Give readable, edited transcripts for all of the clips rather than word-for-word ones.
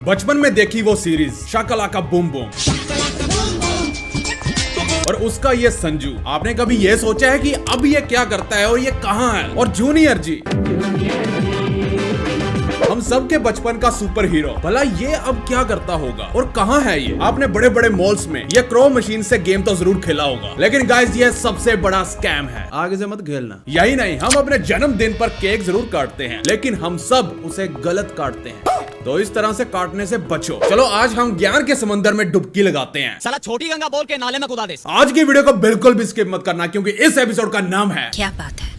बचपन में देखी वो सीरीज शाकालाका बूम बूम और उसका ये संजू। आपने कभी ये सोचा है कि अब ये क्या करता है और ये कहाँ है? और जूनियर जी, हम सबके बचपन का सुपर हीरो, भला ये अब क्या करता होगा और कहाँ है ये? आपने बड़े बड़े मॉल्स में ये क्रो मशीन से गेम तो जरूर खेला होगा, लेकिन गाइस ये सबसे बड़ा स्कैम है। आगे से मत खेलना। यही नहीं, हम अपने जन्मदिन पर केक जरूर काटते हैं, लेकिन हम सब उसे गलत काटते हैं। तो इस तरह से काटने से बचो। चलो आज हम ज्ञान के समंदर में डुबकी लगाते हैं। साला छोटी गंगा बोल के नाले में कूदा दे। आज की वीडियो को बिल्कुल भी स्किप मत करना, क्योंकि इस एपिसोड का नाम है क्या बात है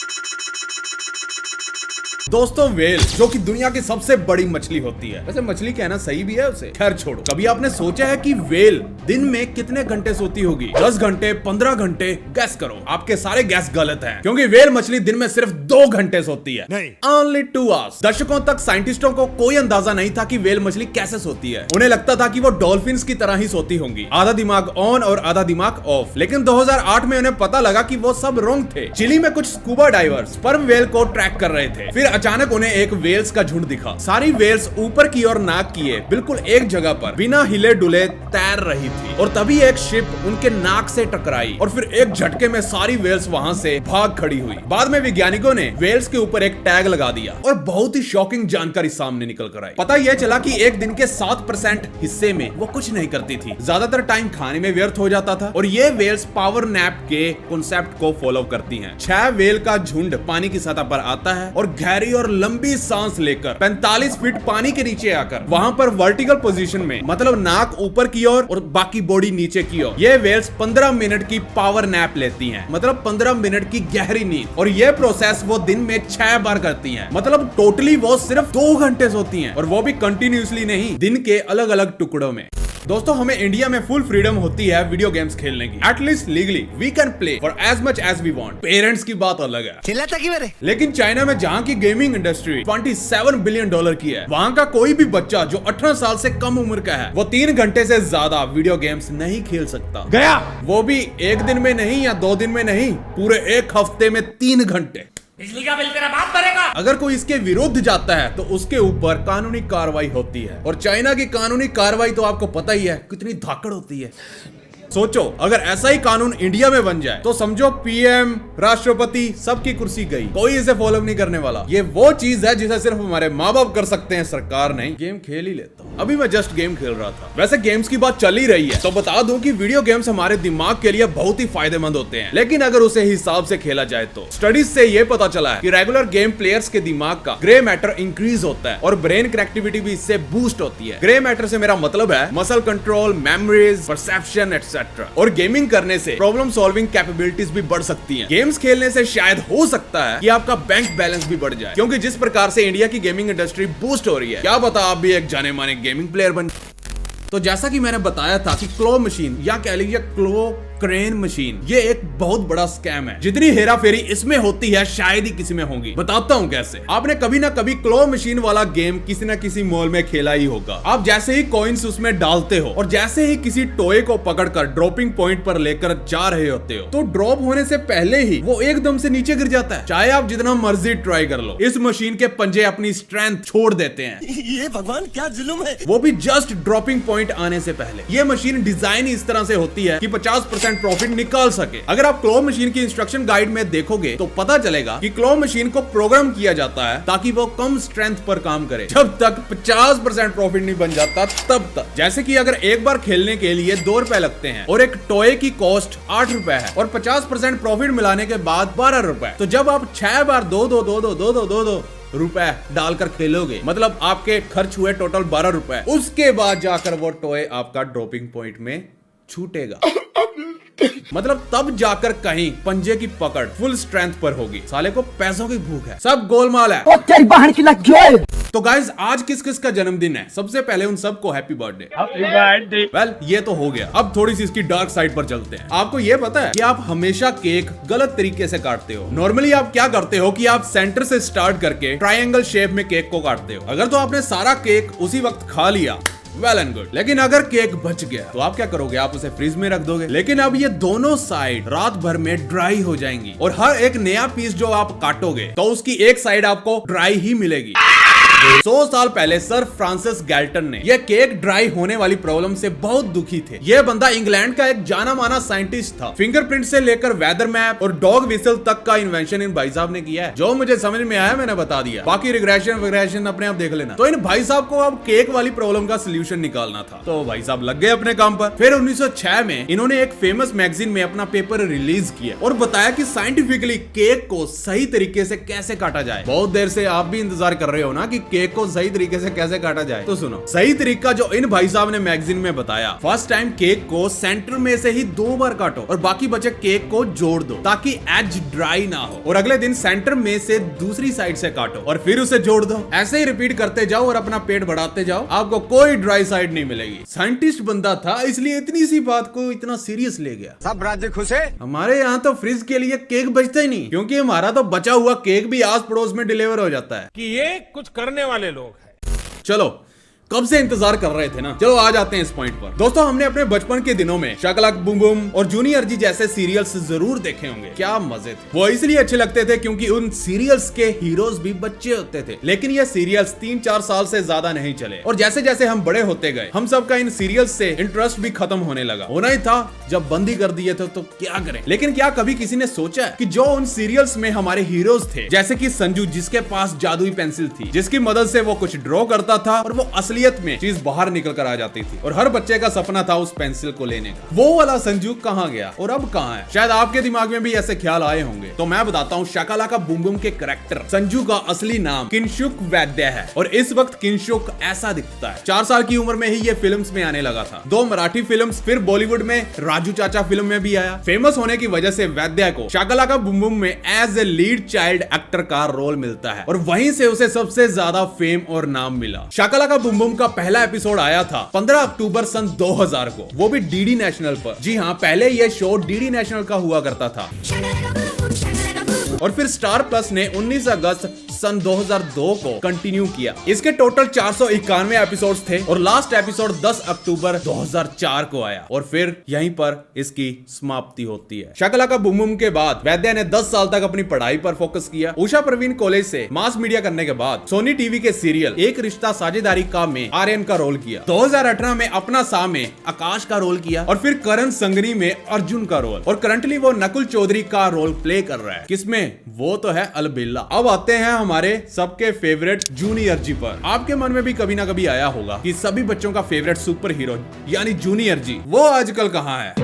दोस्तों, वेल, जो कि दुनिया की सबसे बड़ी मछली होती है। वैसे मछली कहना सही भी है उसे, खैर छोड़ो। कभी आपने सोचा है कि वेल दिन में कितने घंटे सोती होगी? 10 घंटे, 15 घंटे? गैस करो। आपके सारे गैस गलत हैं, क्योंकि वेल मछली दिन में सिर्फ 2 घंटे सोती है। Only 2 hours। दशकों तक साइंटिस्टों को कोई अंदाजा नहीं था कि वेल मछली कैसे सोती है। उन्हें लगता था कि वो डॉल्फिन्स की तरह ही सोती होंगी, आधा दिमाग ऑन और आधा दिमाग ऑफ। लेकिन 2008 में उन्हें पता लगा कि वो सब रॉन्ग थे। चिली में कुछ स्कूबा डाइवर्स स्पर्म वेल को ट्रैक कर रहे थे। फिर अचानक उन्हें एक वेल्स का झुंड दिखा। सारी वेल्स ऊपर की ओर नाक किए बिल्कुल एक जगह पर बिना हिले डुले तैर रही थी, और तभी एक शिप उनके नाक से टकराई और फिर एक झटके में सारी वेल्स वहां से भाग खड़ी हुई। बाद में वैज्ञानिकों ने वेल्स के ऊपर एक टैग लगा दिया और बहुत ही शॉकिंग जानकारी सामने निकल कर आई। पता यह चला कि एक दिन के 7% हिस्से में वो कुछ नहीं करती थी, ज्यादातर टाइम खाने में व्यर्थ हो जाता था। और ये वेल्स पावर नैप के कॉन्सेप्ट को फॉलो करती हैं। 6 वेल का झुंड पानी की सतह पर आता है और गहरी और लंबी सांस लेकर 45 फीट पानी के नीचे आकर वहां पर वर्टिकल पोजीशन में, मतलब नाक ऊपर की ओर और बाकी बॉडी नीचे की ओर, ये वेल्स 15 मिनट की पावर नैप लेती हैं, मतलब 15 मिनट की गहरी नींद। और ये प्रोसेस वो दिन में 6 बार करती हैं, मतलब टोटली वो सिर्फ 2 घंटे सोती हैं, और वो भी कंटिन्यूसली नहीं, दिन के अलग अलग टुकड़ों में। दोस्तों, हमें इंडिया में फुल फ्रीडम होती है वीडियो गेम्स खेलने की। At least legally we can play for as much as we want. Parents की बात अलग है, चिल्लाता क्यों मेरे? लेकिन चाइना में जहाँ की गेमिंग इंडस्ट्री $27 बिलियन की है, वहाँ का कोई भी बच्चा जो 18 साल से कम उम्र का है, वो 3 घंटे से ज्यादा वीडियो गेम्स नहीं खेल सकता। गया वो भी एक दिन में नहीं या 2 दिन में नहीं, पूरे एक हफ्ते में 3 घंटे। बिजली का बिल तेरा बाप भरेगा। अगर कोई इसके विरुद्ध जाता है तो उसके ऊपर कानूनी कार्रवाई होती है। और चाइना की कानूनी कार्रवाई तो आपको पता ही है कितनी धाकड़ होती है। सोचो, अगर ऐसा ही कानून इंडिया में बन जाए तो समझो पीएम, राष्ट्रपति, सबकी कुर्सी गई। कोई इसे फॉलो नहीं करने वाला। ये वो चीज है जिसे सिर्फ हमारे माँ बाप कर सकते हैं, सरकार नहीं। गेम खेल ही लेता हूँ। अभी मैं जस्ट गेम खेल रहा था। वैसे गेम्स की बात चल ही रही है तो बता दूं कि वीडियो गेम्स हमारे दिमाग के लिए बहुत ही फायदेमंद होते हैं, लेकिन अगर उसे हिसाब से खेला जाए तो। स्टडीज से ये पता चला है कि रेगुलर गेम प्लेयर्स के दिमाग का ग्रे मैटर इंक्रीज होता है और ब्रेन कनेक्टिविटी भी इससे बूस्ट होती है। ग्रे मैटर से मेरा मतलब है muscle control, memories, perception etcetera. और गेमिंग करने से प्रॉब्लम सॉल्विंग कैपेबिलिटीज भी बढ़ सकती हैं। गेम्स खेलने से शायद हो सकता है कि आपका बैंक बैलेंस भी बढ़ जाए, क्योंकि जिस प्रकार से इंडिया की गेमिंग इंडस्ट्री बूस्ट हो रही है, क्या पता आप भी एक जाने माने गेमिंग प्लेयर बन। तो जैसा कि मैंने बताया था कि क्लो मशीन या कह लीजिए क्लो क्रेन मशीन, ये एक बहुत बड़ा स्कैम है। जितनी हेरा फेरी इसमें होती है शायद ही किसी में होगी। बताता हूँ कैसे। आपने कभी ना कभी क्लो मशीन वाला गेम किसी ना किसी मॉल में खेला ही होगा। आप जैसे ही कॉइन्स उसमें डालते हो और जैसे ही किसी टॉय को पकड़कर ड्रॉपिंग पॉइंट पर लेकर जा रहे होते हो, तो ड्रॉप होने से पहले ही वो एकदम से नीचे गिर जाता है, चाहे आप जितना मर्जी ट्राई कर लो। इस मशीन के पंजे अपनी स्ट्रेंथ छोड़ देते हैं। ये भगवान क्या जुल्म है, वो भी जस्ट ड्रॉपिंग पॉइंट आने से पहले। ये मशीन डिजाइन इस तरह से होती है कि 50% प्रॉफिट निकाल सके। अगर आप क्लो मशीन की इंस्ट्रक्शन गाइड में देखोगे तो पता चलेगा कि क्लो मशीन को प्रोग्राम किया जाता है ताकि वो कम स्ट्रेंथ पर काम करे। जब तक 50% प्रॉफिट नहीं बन जाता तब तक। जैसे कि अगर एक बार खेलने के लिए 2 रुपए लगते हैं और एक टॉय की कॉस्ट 8 रुपए है और 50% प्रॉफिट मिलाने के बाद 12 रुपए, तो जब आप 6 बार 2 रुपए डालकर खेलोगे, मतलब आपके खर्च हुए टोटल 12 रुपए, उसके बाद जाकर वो टॉय आपका ड्रॉपिंग पॉइंट में छूटेगा। मतलब तब जाकर कहीं पंजे की पकड़ फुल स्ट्रेंथ पर होगी। साले को पैसों की भूख है, सब गोलमाल है। तेरी बहन की लग गई। तो गाइज, आज किस किस का जन्मदिन है? सबसे पहले उन सबको हैप्पी बर्थडे। वेल, ये तो हो गया। अब थोड़ी सी इसकी डार्क साइड पर चलते हैं। आपको ये पता है कि आप हमेशा केक गलत तरीके से काटते हो। नॉर्मली आप क्या करते हो कि आप सेंटर से स्टार्ट करके ट्रायंगल शेप में केक को काटते हो। अगर तो आपने सारा केक उसी वक्त खा लिया, वेल एंड गुड। लेकिन अगर केक बच गया तो आप क्या करोगे? आप उसे फ्रीज में रख दोगे। लेकिन अब ये दोनों साइड रात भर में ड्राई हो जाएंगी और हर एक नया पीस जो आप काटोगे तो उसकी एक साइड आपको ड्राई ही मिलेगी। 100 साल पहले सर फ्रांसिस गैल्टन ने यह केक ड्राई होने वाली प्रॉब्लम से बहुत दुखी थे। यह बंदा इंग्लैंड का एक जाना माना साइंटिस्ट था। फिंगरप्रिंट से लेकर वेदर मैप और डॉग विसल तक का इन्वेंशन इन भाई साहब ने किया है। जो मुझे समझ में आया मैंने बता दिया, बाकी रिग्रेशन अपने आप देख लेना। तो इन भाई साहब को अब केक वाली प्रॉब्लम का सोल्यूशन निकालना था, तो भाई साहब लग गए अपने काम पर। फिर 1906 में इन्होंने एक फेमस मैगजीन में अपना पेपर रिलीज किया और बताया कि साइंटिफिकली केक को सही तरीके से कैसे काटा जाए। बहुत देर से आप भी इंतजार कर रहे हो ना कि केक को सही तरीके से कैसे काटा जाए, तो सुनो सही तरीका जो इन भाई साहब ने मैगजीन में बताया। फर्स्ट टाइम केक को सेंटर में से ही 2 बार काटो और बाकी बचे केक को जोड़ दो ताकि एज ड्राई ना हो, और अगले दिन सेंटर में से दूसरी साइड से काटो और फिर उसे जोड़ दो। ऐसे ही रिपीट करते जाओ और अपना पेट बढ़ाते जाओ, आपको कोई ड्राई साइड नहीं मिलेगी। साइंटिस्ट बंदा था इसलिए इतनी सी बात को इतना सीरियस ले गया। सब राज्य खुश है। हमारे यहाँ तो फ्रिज के लिए केक बचता ही नहीं, क्योंकि हमारा तो बचा हुआ केक भी आस पड़ोस में डिलीवर हो जाता है कि ये कुछ करने वाले लोग हैं। चलो कब से इंतजार कर रहे थे ना, चलो आ जाते हैं इस पॉइंट पर। दोस्तों हमने अपने बचपन के दिनों में शकलाक बूम बूम और जूनियर जी जैसे सीरियल्स जरूर देखे होंगे। क्या मजे थे। वो इसलिए अच्छे लगते थे क्योंकि उन सीरियल्स के हीरोज भी बच्चे होते थे। लेकिन ये सीरियल्स 3-4 साल से ज्यादा नहीं चले और जैसे जैसे हम बड़े होते गए हम सबका इन सीरियल्स से इंटरेस्ट भी खत्म होने लगा। होना ही था, जब बंद ही कर दिए थे तो क्या करें। लेकिन क्या कभी किसी ने सोचा कि जो उन सीरियल्स में हमारे हीरोज थे, जैसे कि संजू जिसके पास जादुई पेंसिल थी जिसकी मदद से वो कुछ ड्रॉ करता था और वो असलियत में चीज बाहर निकल कर आ जाती थी और हर बच्चे का सपना था उस पेंसिल को लेने का, वो वाला संजू कहाँ गया और अब कहाँ है। शायद आपके दिमाग में भी ऐसे ख्याल आए होंगे, तो मैं बताता हूँ। शाकालाका बूम बूम के कैरेक्टर संजू का असली नाम किंशुक वैद्य है और इस वक्त किंशुक ऐसा दिखता है। 4 साल की उम्र में ही ये फिल्म्स में आने लगा था। 2 मराठी फिल्म्स, फिर बॉलीवुड में राजू चाचा फिल्म में भी आया। फेमस होने की वजह से वैद्य को शाकालाका बूम बूम में as a lead child actor का रोल मिलता है और वहीं से उसे सबसे ज्यादा फेम और नाम मिला। शाकालाका बूम बूम का पहला एपिसोड आया था 15 अक्टूबर सन 2000 को, वो भी डीडी नेशनल पर। जी हाँ, पहले यह शो डीडी नेशनल का हुआ करता था और फिर स्टार प्लस ने 19 अगस्त सन 2002 को कंटिन्यू किया। इसके टोटल 491 एपिसोड्स थे और लास्ट एपिसोड 10 अक्टूबर 2004 को आया और फिर यहीं पर इसकी समाप्ति होती है। शाकालाका बूम बूम के बाद वैद्य ने 10 साल तक अपनी पढ़ाई पर फोकस किया। उषा प्रवीण कॉलेज से मास मीडिया करने के बाद सोनी टीवी के सीरियल एक रिश्ता साझेदारी का में आर्यन का रोल किया। 2018 में अपना सा में आकाश का रोल किया और फिर करण संगनी में अर्जुन का रोल, और करंटली वो नकुल चौधरी का रोल प्ले कर रहा है। किसमें? वो तो है अलबिल्ला। अब आते हैं हमारे सबके फेवरेट जूनियर जी पर। आपके मन में भी कभी ना कभी आया होगा कि सभी बच्चों का फेवरेट सुपर हीरो यानी जूनियर जी, वो आजकल कहाँ है।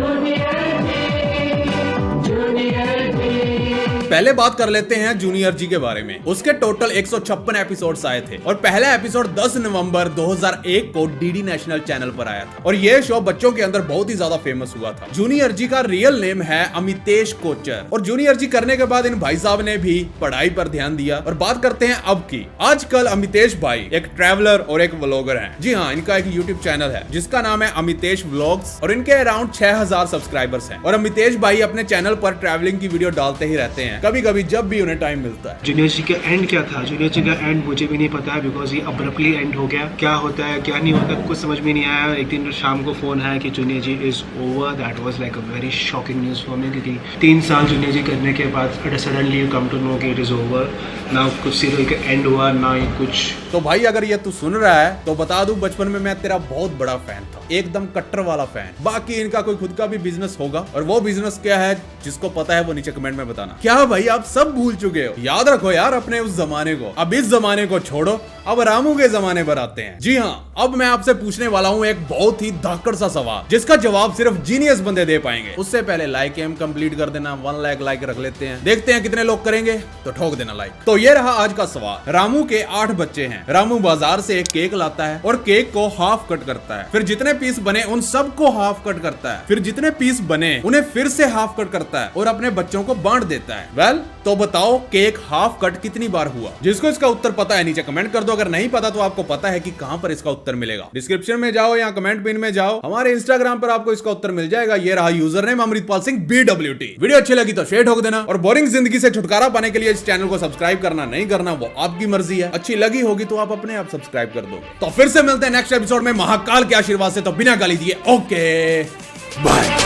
पहले बात कर लेते हैं जूनियर जी के बारे में। उसके टोटल 156 एपिसोड्स आए थे और पहला एपिसोड 10 नवंबर 2001 को डीडी नेशनल चैनल पर आया था और यह शो बच्चों के अंदर बहुत ही ज्यादा फेमस हुआ था। जूनियर जी का रियल नेम है अमितेश कोचर और जूनियर जी करने के बाद इन भाई साहब ने भी पढ़ाई पर ध्यान दिया। और बात करते हैं अब की। आजकल अमितेश भाई एक ट्रैवलर और एक व्लॉगर हैं। जी हाँ, इनका एक यूट्यूब चैनल है जिसका नाम है अमितेश व्लॉग्स और इनके अराउंड 6000 सब्सक्राइबर्स हैं। और अमितेश भाई अपने चैनल पर ट्रैवलिंग की वीडियो डालते ही रहते हैं, कभी कभी जब भी उन्हें टाइम मिलता है। जूनियर जी का एंड क्या था? जूनियर जी का एंड मुझे भी नहीं पता है बिकॉज ये अब्रप्टली एंड हो गया। क्या होता है क्या नहीं होता कुछ समझ में नहीं आया। एक दिन शाम को फोन आया कि Junior G is over. That was like a very shocking news for me क्योंकि 3 साल जूनियर जी करने के बाद suddenly you come to know कि इट इज ओवर। ना कुछ सीरियल का एंड हुआ ना ही कुछ। तो भाई अगर ये तू सुन रहा है तो बता दूं, बचपन में मैं तेरा बहुत बड़ा फैन था, एकदम कट्टर वाला फैन। बाकी इनका कोई खुद का भी बिजनेस होगा और वो बिजनेस क्या है जिसको पता है वो नीचे कमेंट में बताना। क्या भाई आप सब भूल चुके हो? याद रखो यार अपने उस जमाने को। अब इस जमाने को छोड़ो, अब रामू के जमाने पर आते हैं। जी हाँ, अब मैं आपसे पूछने वाला हूँ एक बहुत ही धाकड़ सा सवाल जिसका जवाब सिर्फ जीनियस बंदे दे पाएंगे। उससे पहले लाइक एम कंप्लीट कर देना। 1 लाख लाइक रख लेते हैं, देखते हैं कितने लोग करेंगे तो ठोक देना लाइक। तो ये रहा आज का सवाल। रामू के 8 बच्चे हैं। रामू बाजार से एक केक लाता है और केक को हाफ कट करता है। फिर जितने पीस बने उन सबको हाफ कट करता है। फिर जितने पीस बने उन्हें फिर से हाफ कट करता है और अपने बच्चों को बांट देता है। वेल, तो बताओ केक हाफ कट कितनी बार हुआ? जिसको इसका उत्तर पता है नीचे कमेंट कर दो। अगर नहीं पता तो आपको पता है कि कहां पर इसका उत्तर मिलेगा। डिस्क्रिप्शन में जाओ या कमेंट पिन में जाओ, हमारे इंस्टाग्राम पर आपको इसका उत्तर मिल जाएगा। ये रहा user name Amritpal Singh BWT। Video अच्छी लगी तो शेयर ठोक देना और बोरिंग जिंदगी से छुटकारा पाने के लिए इस चैनल को सब्सक्राइब करना नहीं करना वो आपकी मर्जी है। अच्छी लगी होगी तो आप अपने आप सब्सक्राइब कर दो। तो फिर से मिलते हैं नेक्स्ट एपिसोड में महाकाल के आशीर्वाद से। तो बिना गाली दिए ओके बाय।